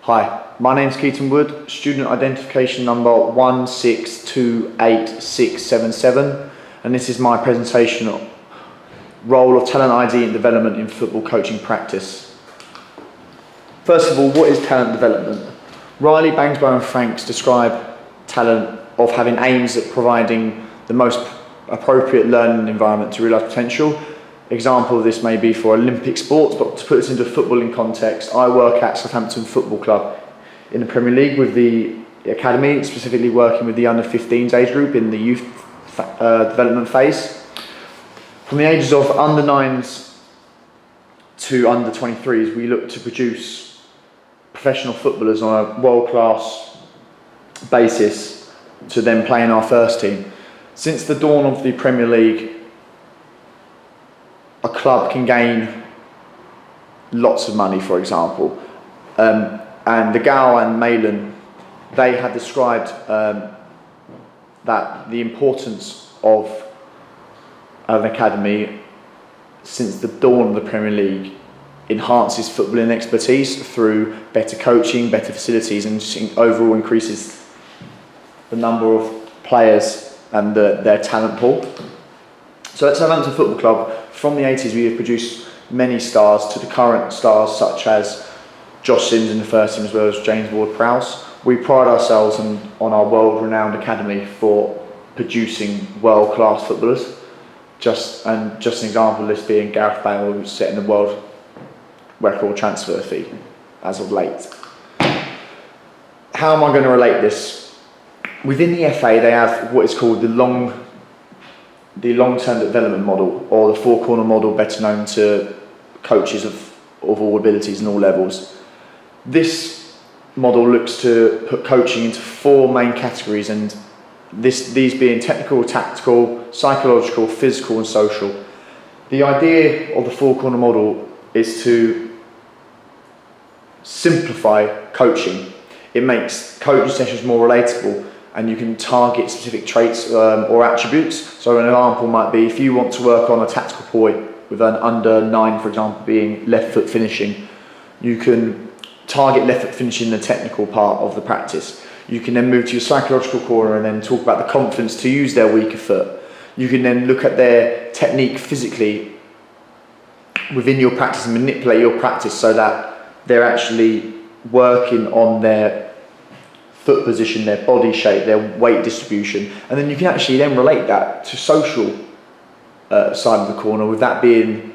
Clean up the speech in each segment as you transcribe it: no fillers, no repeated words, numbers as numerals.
Hi, my name's Keaton Wood, student identification number 1628677, and this is my presentation on role of talent ID and development in football coaching practice. First of all, what is talent development? Riley, Bangsborough and Franks describe talent of having aims at providing the most appropriate learning environment to realise potential. Example of this may be for Olympic sports, but to put this into footballing context, I work at Southampton Football Club in the Premier League with the academy, specifically working with the under-15s age group in the youth development phase. From the ages of under-9s to under-23s, we look to produce professional footballers on a world-class basis to then play in our first team. Since the dawn of the Premier League, a club can gain lots of money, for example. And the Gow and Malin, they have described that the importance of an academy since the dawn of the Premier League enhances footballing expertise through better coaching, better facilities, and overall increases the number of players and their talent pool. So at Southampton Football Club, from the 80s we have produced many stars to the current stars such as Josh Sims in the first team as well as James Ward-Prowse. We pride ourselves on our world-renowned academy for producing world-class footballers. Just an example of this being Gareth Bale, who's setting the world record transfer fee as of late. How am I going to relate this? Within the FA they have what is called the long-term development model, or the four-corner model, better known to coaches of all abilities and all levels. This model looks to put coaching into four main categories, and these being technical, tactical, psychological, physical and social. The idea of the four-corner model is to simplify coaching. It makes coaching sessions more relatable, and you can target specific traits or attributes. So an example might be if you want to work on a tactical point with an under-9, for example, being left foot finishing, you can target left foot finishing the technical part of the practice. You can then move to your psychological corner and then talk about the confidence to use their weaker foot. You can then look at their technique physically within your practice and manipulate your practice so that they're actually working on their foot position, their body shape, their weight distribution, and then you can actually then relate that to social side of the corner, with that being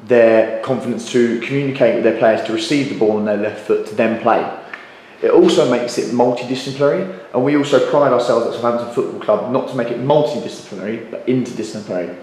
their confidence to communicate with their players, to receive the ball on their left foot, to then play. It also makes it multidisciplinary, and we also pride ourselves at Southampton Football Club not to make it multidisciplinary but interdisciplinary.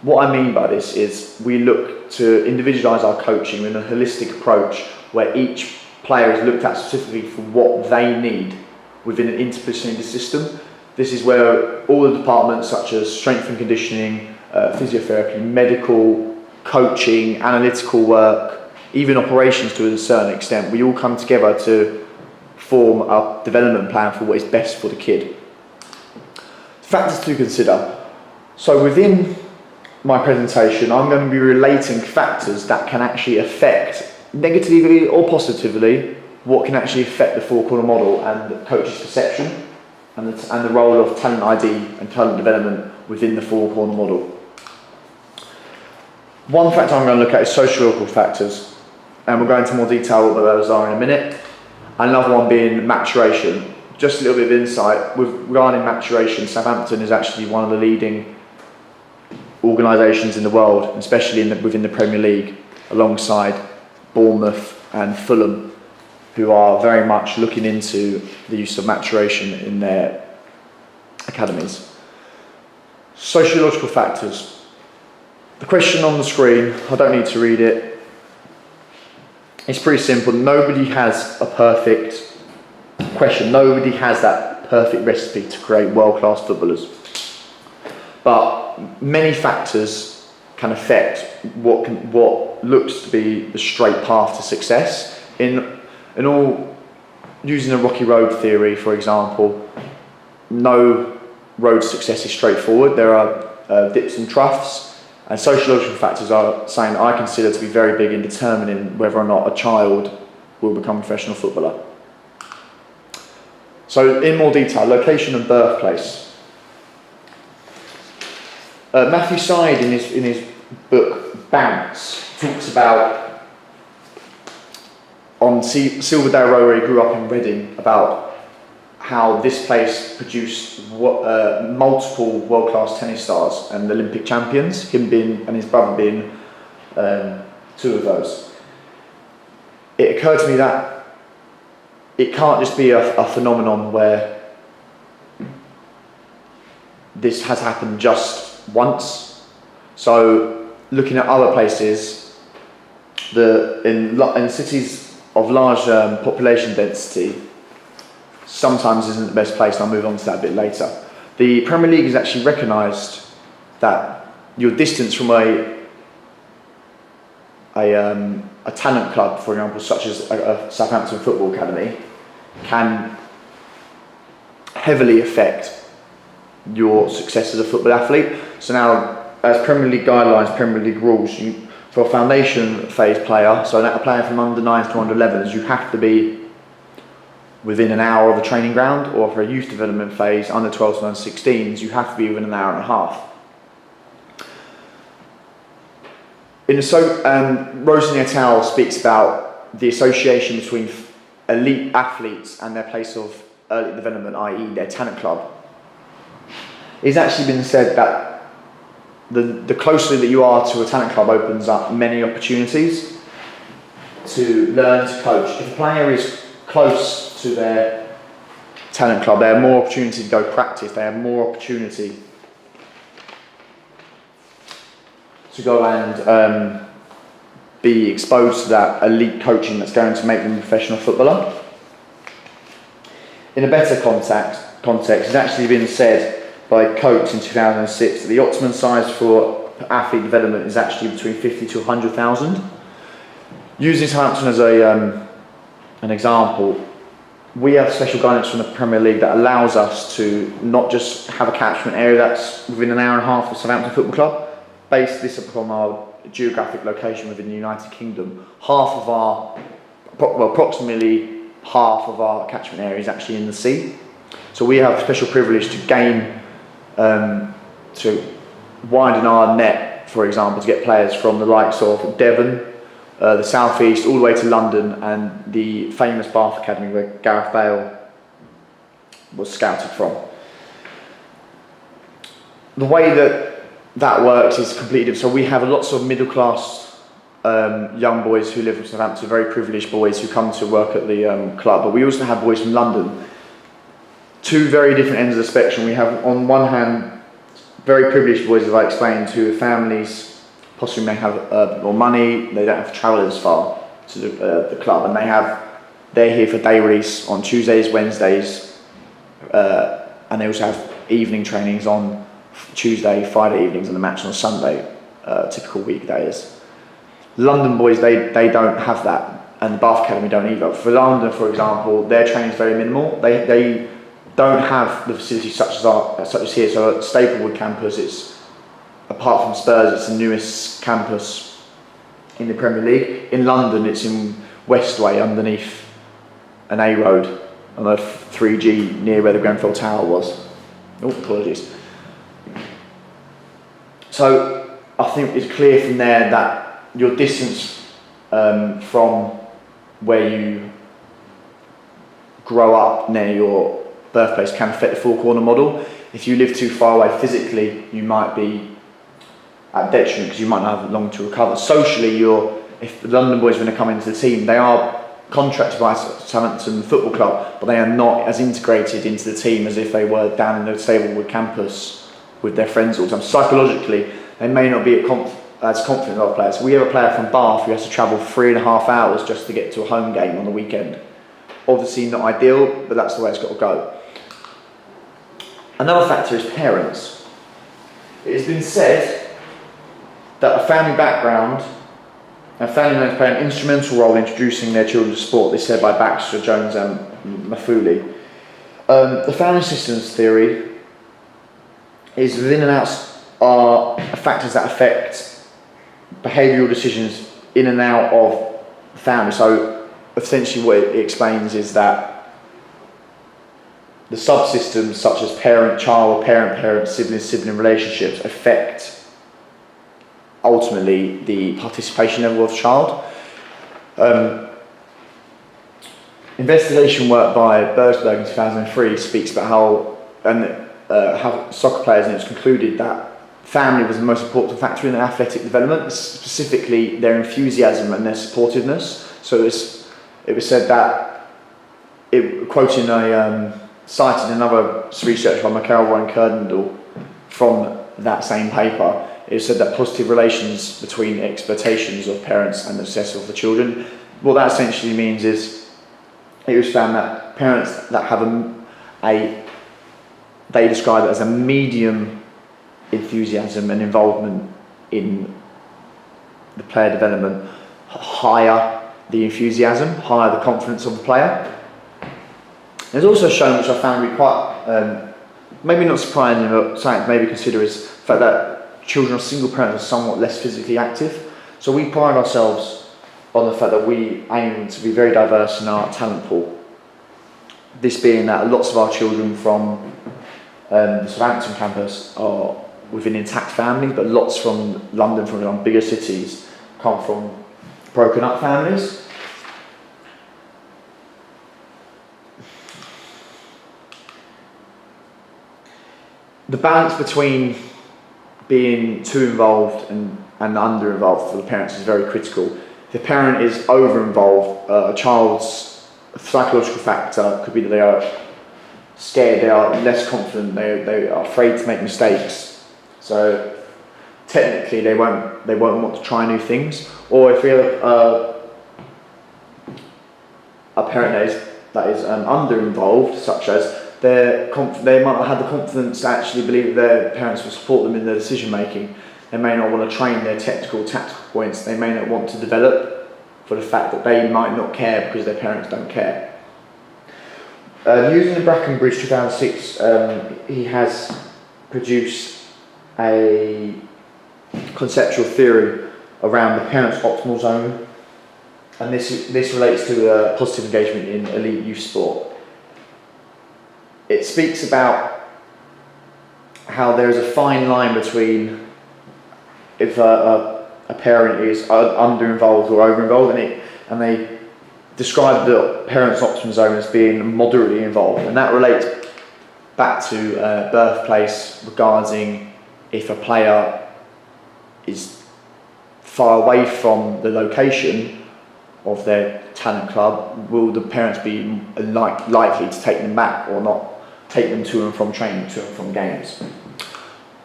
What I mean by this is we look to individualise our coaching in a holistic approach where each player is looked at specifically for what they need within an interdisciplinary system. This is where all the departments such as strength and conditioning, physiotherapy, medical, coaching, analytical work, even operations to a certain extent, we all come together to form a development plan for what is best for the kid. Factors to consider. So within my presentation, I'm going to be relating factors that can actually affect negatively or positively what can actually affect the four-corner model and the coach's perception and the role of talent ID and talent development within the four-corner model. One factor I'm going to look at is sociological factors, and we'll go into more detail what those are in a minute. Another one being maturation. Just a little bit of insight regarding maturation. Southampton is actually one of the leading organisations in the world, especially within the Premier League, alongside Bournemouth and Fulham, who are very much looking into the use of maturation in their academies. Sociological factors. The question on the screen, I don't need to read it. It's pretty simple. Nobody has a perfect question. Nobody has that perfect recipe to create world-class footballers. But many factors can affect what looks to be the straight path to success. Using the Rocky Road theory, for example, no road to success is straightforward. There are dips and troughs. And sociological factors are something I consider to be very big in determining whether or not a child will become a professional footballer. So in more detail, location and birthplace. Matthew Syed in his book Bounce talks about on Silverdale Road, where he grew up in Reading, about how this place produced multiple world-class tennis stars and Olympic champions, him being and his brother being two of those. It occurred to me that it can't just be a phenomenon where this has happened just once. So looking at other places, in cities of large population density, sometimes isn't the best place, and I'll move on to that a bit later. The Premier League has actually recognised that your distance from a talent club, for example, such as a Southampton Football Academy, can heavily affect your success as a football athlete. So now, as Premier League guidelines, Premier League rules, for a foundation phase player, so a player from under 9s to under 11s, you have to be within an hour of the training ground, or for a youth development phase, under 12s to under 16s, you have to be within an hour and a half. Rosie Natal speaks about the association between elite athletes and their place of early development, i.e. their talent club. It's actually been said that the closer that you are to a talent club opens up many opportunities to learn to coach. If a player is close to their talent club, they have more opportunity to go practice, they have more opportunity to go and be exposed to that elite coaching that's going to make them a professional footballer. In a better context, it's actually been said by Coates in 2006 that the optimum size for athlete development is actually between 50 to 100,000. Using Southampton as an example, we have special guidance from the Premier League that allows us to not just have a catchment area that's within an hour and a half of Southampton Football Club, based this upon our geographic location within the United Kingdom. Approximately half of our catchment area is actually in the sea. So we have special privilege to gain, to widen our net, for example, to get players from the likes of Devon, the South East, all the way to London, and the famous Bath Academy where Gareth Bale was scouted from. The way that works is completely different. So we have lots of middle class young boys who live in Southampton, very privileged boys who come to work at the club, but we also have boys from London. Two very different ends of the spectrum. We have, on one hand, very privileged boys, as I explained, who have families, possibly may have more money, they don't have to travel as far to the club, and they're here for day release on Tuesdays, Wednesdays, and they also have evening trainings on Tuesday, Friday evenings, and the match on Sunday, typical weekdays. London boys, they don't have that, and the Bath Academy don't either. For London, for example, their training is very minimal. They don't have the facilities such as here. So at Staplewood campus, it's, apart from Spurs, it's the newest campus in the Premier League. In London, it's in Westway, underneath an A road on a 3G near where the Grenfell Tower was. Oh, apologies. So I think it's clear from there that your distance from where you grow up near your birthplace can affect the four-corner model. If you live too far away physically, you might be at detriment because you might not have long to recover. Socially, if the London boys are going to come into the team, they are contracted by Southampton Football Club, but they are not as integrated into the team as if they were down in the Staplewood campus with their friends all the time. Psychologically, they may not be as confident as our players. We have a player from Bath who has to travel 3.5 hours just to get to a home game on the weekend. Obviously not ideal, but that's the way it's got to go. Another factor is parents. It has been said that a family background and family members play an instrumental role in introducing their children to sport. This is said by Baxter, Jones and Mafuli. The family systems theory is within and out are factors that affect behavioural decisions in and out of the family. So essentially what it explains is that the subsystems such as parent-child, parent-parent, sibling-sibling relationships affect ultimately the participation level of the child. Investigation work by Bergsberg in 2003 speaks about how soccer players, and it's concluded that family was the most important factor in their athletic development, specifically their enthusiasm and their supportiveness. So it was said that, quoting cited another research by McElroy and Kernendall from that same paper, it said that positive relations between expectations of parents and the success of the children. What that essentially means is, it was found that parents that have they describe it as a medium enthusiasm and involvement in the player development, higher the enthusiasm, higher the confidence of the player. There's also shown, which I found to be quite, maybe not surprising, but something to maybe consider, is the fact that children of single parents are somewhat less physically active. So we pride ourselves on the fact that we aim to be very diverse in our talent pool. This being that lots of our children from the Southampton campus are within intact families, but lots from London, from bigger cities, come from broken up families. The balance between being too involved and under involved for the parents is very critical. If the parent is over involved, a child's psychological factor could be that they are scared, they are less confident, they are afraid to make mistakes. So technically they won't want to try new things. Or if we have a parent that is under involved, such as they might not have the confidence to actually believe that their parents will support them in their decision making. They may not want to train their tactical points. They may not want to develop for the fact that they might not care because their parents don't care. Using the Brackenbridge 2006, he has produced a conceptual theory around the parent's optimal zone, and this relates to positive engagement in elite youth sport. It speaks about how there is a fine line between if a parent is under-involved or over-involved, and they describe the parent's optimum zone as being moderately involved, and that relates back to birthplace regarding if a player is far away from the location of their talent club, will the parents be likely to take them back or not take them to and from training, to and from games?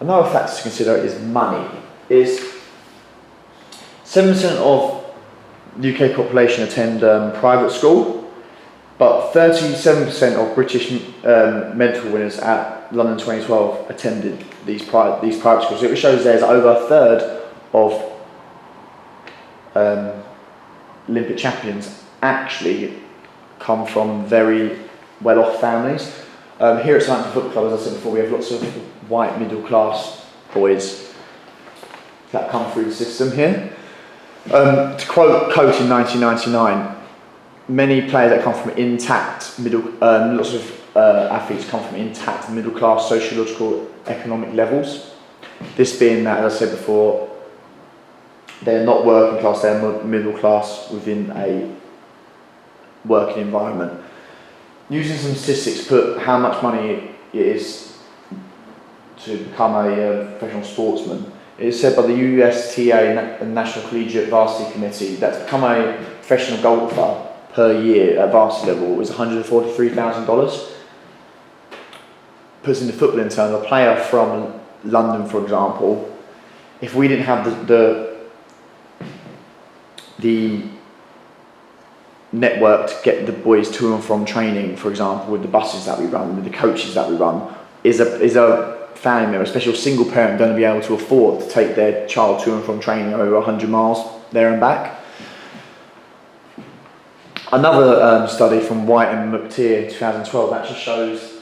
Another factor to consider is money. 7% of the UK population attend private school, but 37% of British medal winners at London 2012 attended these private schools. So it shows there's over a third of Olympic champions actually come from very well-off families. Here at Southampton Football Club, as I said before, we have lots of white middle-class boys that come through the system here. To quote Coate in 1999, many players that come from intact lots of athletes come from intact middle-class sociological economic levels. This being that, as I said before, they're not working class, they're middle class within a working environment. Using some statistics, put how much money it is to become a professional sportsman. It is said by the USTA, the National Collegiate Varsity Committee, that to become a professional golfer per year at varsity level is $143,000. Puts into football in terms, a player from London, for example, if we didn't have the network to get the boys to and from training, for example, with the buses that we run, with the coaches that we run, is a family member, especially a single parent, going to be able to afford to take their child to and from training over 100 miles there and back. Another study from White and McTeer in 2012 actually shows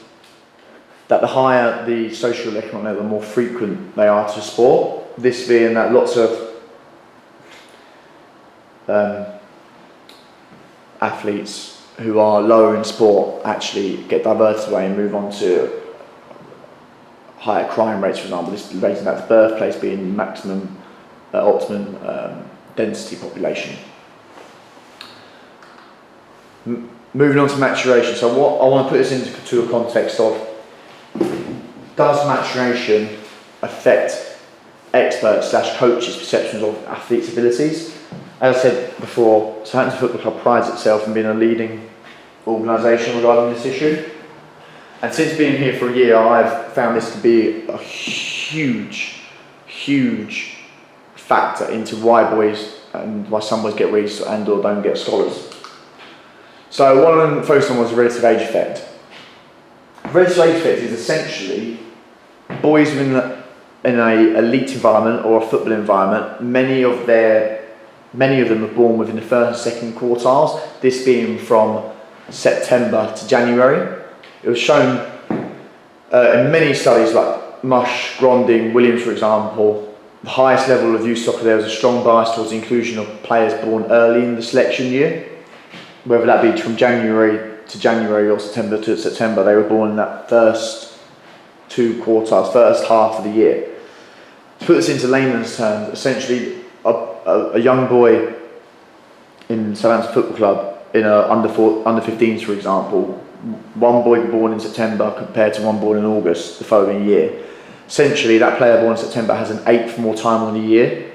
that the higher the social economic level, the more frequent they are to sport. This being that lots of athletes who are lower in sport actually get diverted away and move on to higher crime rates, for example. This raising back to birthplace being maximum, optimum density population. Moving on to maturation. So what I want to put this into a context of, does maturation affect experts / coaches' perceptions of athletes' abilities? As I said before, Southampton Football Club prides itself in being a leading organisation regarding this issue. And since being here for a year, I've found this to be a huge factor into why boys and why some boys get reached and or don't get scholars. So what I'm focused on was the relative age effect. Relative age effect is essentially boys in an elite environment or a football environment. Many of them are born within the first and second quartiles. This being from September to January. It was shown in many studies like Mush, Gronding, Williams, for example. The highest level of youth soccer, there was a strong bias towards the inclusion of players born early in the selection year, whether that be from January to January or September to September. They were born in that first two quartiles, first half of the year. To put this into layman's terms, essentially a young boy in Southampton Football Club in a under 15s, for example, one boy born in September compared to one born in August the following year. Essentially, that player born in September has an eighth more time on the year,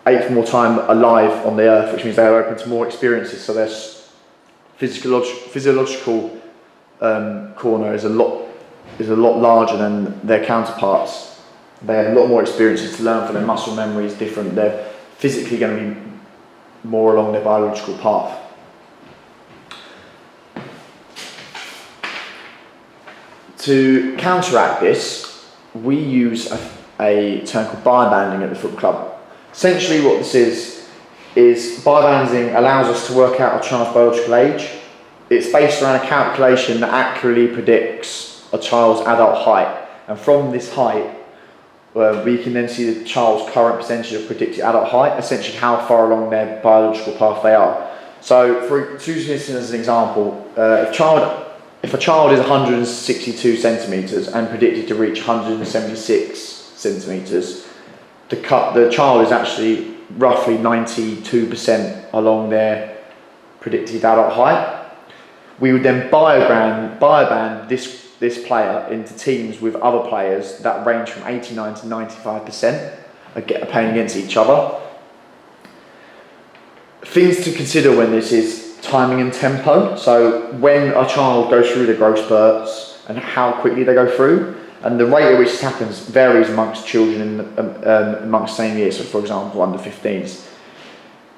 eighth more time alive on the earth, which means they are open to more experiences. So their physiological corner is a lot larger than their counterparts. They have a lot more experiences to learn from. Their muscle memory is different. They're physically going to be more along their biological path. To counteract this, we use a term called biobanding at the football club. Essentially what this is biobanding allows us to work out a child's biological age. It's based around a calculation that accurately predicts a child's adult height. And from this height, we can then see the child's current percentage of predicted adult height, essentially how far along their biological path they are. So, to use this as an example, if a child is 162 centimetres and predicted to reach 176 centimetres, the child is actually roughly 92% along their predicted adult height. We would then bioband this player into teams with other players that range from 89 to 95% playing against each other. Things to consider when this is timing and tempo. So when a child goes through the growth spurts and how quickly they go through, and the rate at which this happens varies amongst children amongst the same year. So for example, under 15s.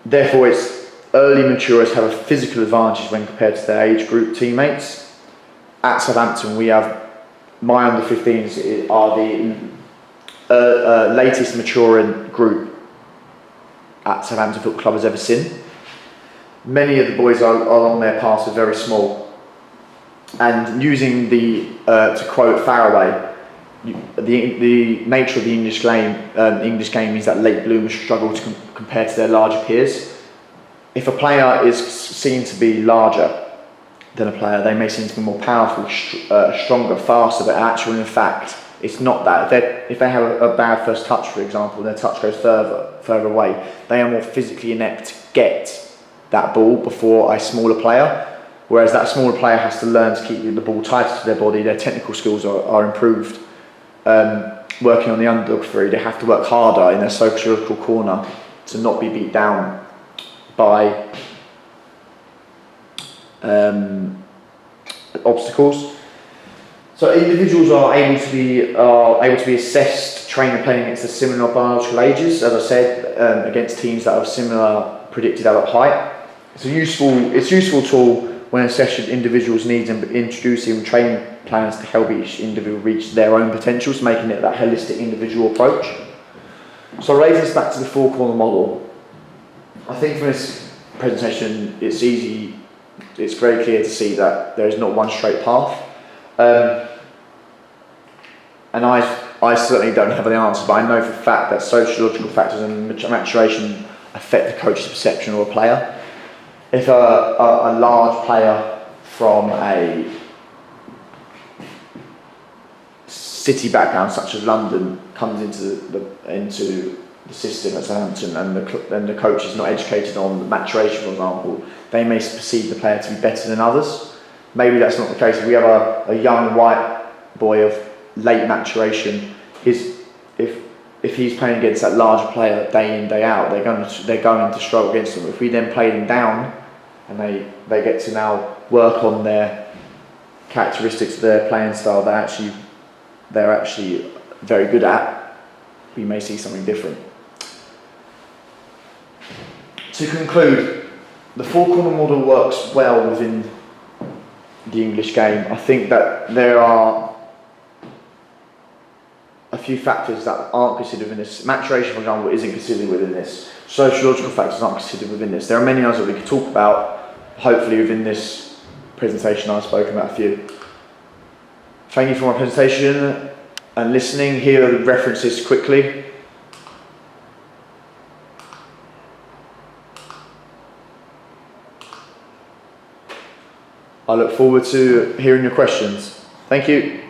Therefore, it's early maturers have a physical advantage when compared to their age group teammates. At Southampton, we have my under 15s are the latest maturing group at Southampton Football Club has ever seen. Many of the boys are on their paths are very small, and using to quote Faraway, the nature of the English game means that late bloomers struggle to compare to their larger peers. If a player is seen to be larger than a player, they may seem to be more powerful, stronger, faster, but actually in fact it's not that. If they have a bad first touch, for example, their touch goes further away, they are more physically inept to get that ball before a smaller player, whereas that smaller player has to learn to keep the ball tighter to their body. Their technical skills are improved. Working on the underdog theory, they have to work harder in their sociological corner to not be beat down by obstacles. So individuals are able to be assessed, trained and playing against the similar biological ages, as I said, against teams that have similar predicted adult height. It's a useful tool when assessing individuals' needs and introducing training plans to help each individual reach their own potentials, making it that holistic individual approach. So relating this back to the four-corner model, I think from this presentation it's very clear to see that there is not one straight path. And I certainly don't have the answer, but I know for a fact that sociological factors and maturation affect the coach's perception of a player. if a large player from a city background such as London comes into the system at Southampton, and the coach is not educated on the maturation, for example, they may perceive the player to be better than others. Maybe that's not the case. If we have a young white boy of late maturation, if he's playing against that large player day in, day out, they're going to struggle against them. If we then play them down and they get to now work on their characteristics, their playing style, they're actually very good at, we may see something different. To conclude, the four-corner model works well within the English game. I think that there are a few factors that aren't considered within this. Maturation, for example, isn't considered within this. Sociological factors aren't considered within this. There are many others that we could talk about. Hopefully within this presentation I've spoken about a few. Thank you for my presentation and listening. Here are the references quickly. I look forward to hearing your questions. Thank you.